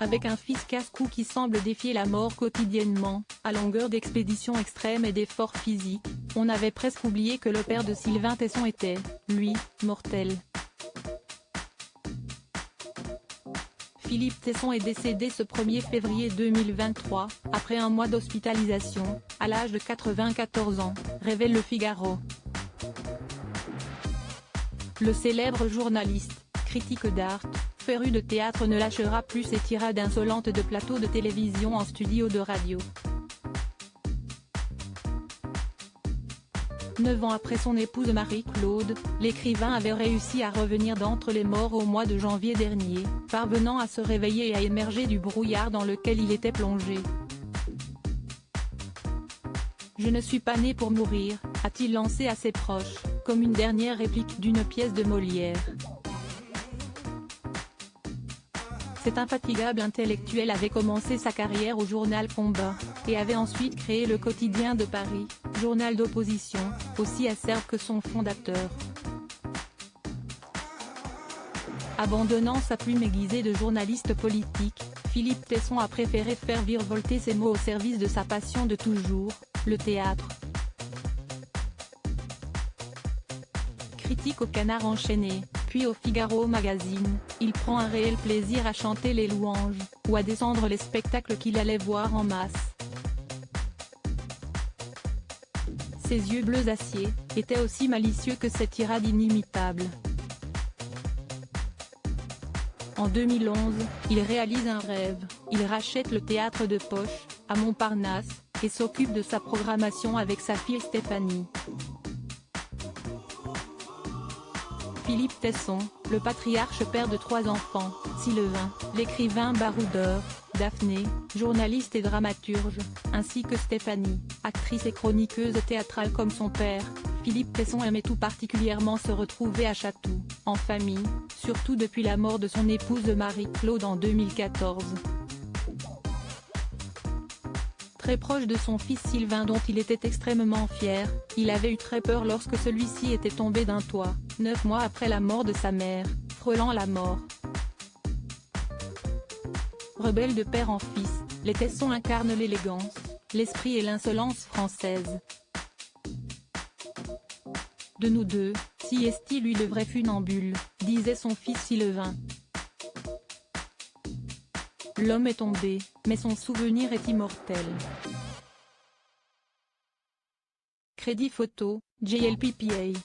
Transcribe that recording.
Avec un fils casse-cou qui semble défier la mort quotidiennement, à longueur d'expéditions extrêmes et d'efforts physiques, on avait presque oublié que le père de Sylvain Tesson était, lui, mortel. Philippe Tesson est décédé ce 1er février 2023, après un mois d'hospitalisation, à l'âge de 94 ans, révèle Le Figaro. Le célèbre journaliste, critique d'art, féru de théâtre ne lâchera plus ses tirades insolentes de plateau de télévision en studio de radio. 9 ans après son épouse Marie-Claude, l'écrivain avait réussi à revenir d'entre les morts au mois de janvier dernier, parvenant à se réveiller et à émerger du brouillard dans lequel il était plongé. « Je ne suis pas né pour mourir », a-t-il lancé à ses proches, comme une dernière réplique d'une pièce de Molière. Cet infatigable intellectuel avait commencé sa carrière au journal Combat, et avait ensuite créé Le Quotidien de Paris, journal d'opposition, aussi acerbe que son fondateur. Abandonnant sa plume aiguisée de journaliste politique, Philippe Tesson a préféré faire virevolter ses mots au service de sa passion de toujours, le théâtre. Critique au Canard enchaîné, puis au Figaro Magazine, il prend un réel plaisir à chanter les louanges, ou à descendre les spectacles qu'il allait voir en masse. Ses yeux bleus acier, étaient aussi malicieux que ses tirades inimitables. En 2011, il réalise un rêve, il rachète le théâtre de poche, à Montparnasse, et s'occupe de sa programmation avec sa fille Stéphanie. Philippe Tesson, le patriarche père de 3 enfants, Sylvain, l'écrivain baroudeur, Daphné, journaliste et dramaturge, ainsi que Stéphanie, actrice et chroniqueuse théâtrale comme son père, Philippe Tesson aimait tout particulièrement se retrouver à Chatou, en famille, surtout depuis la mort de son épouse Marie-Claude en 2014. Très proche de son fils Sylvain dont il était extrêmement fier, il avait eu très peur lorsque celui-ci était tombé d'un toit, 9 mois après la mort de sa mère, frôlant la mort. Rebelles de père en fils, les Tesson incarnent l'élégance, l'esprit et l'insolence française. De nous deux, si est-il lui le vrai funambule, disait son fils Sylvain. L'homme est tombé, mais son souvenir est immortel. Crédit photo, JLPPA.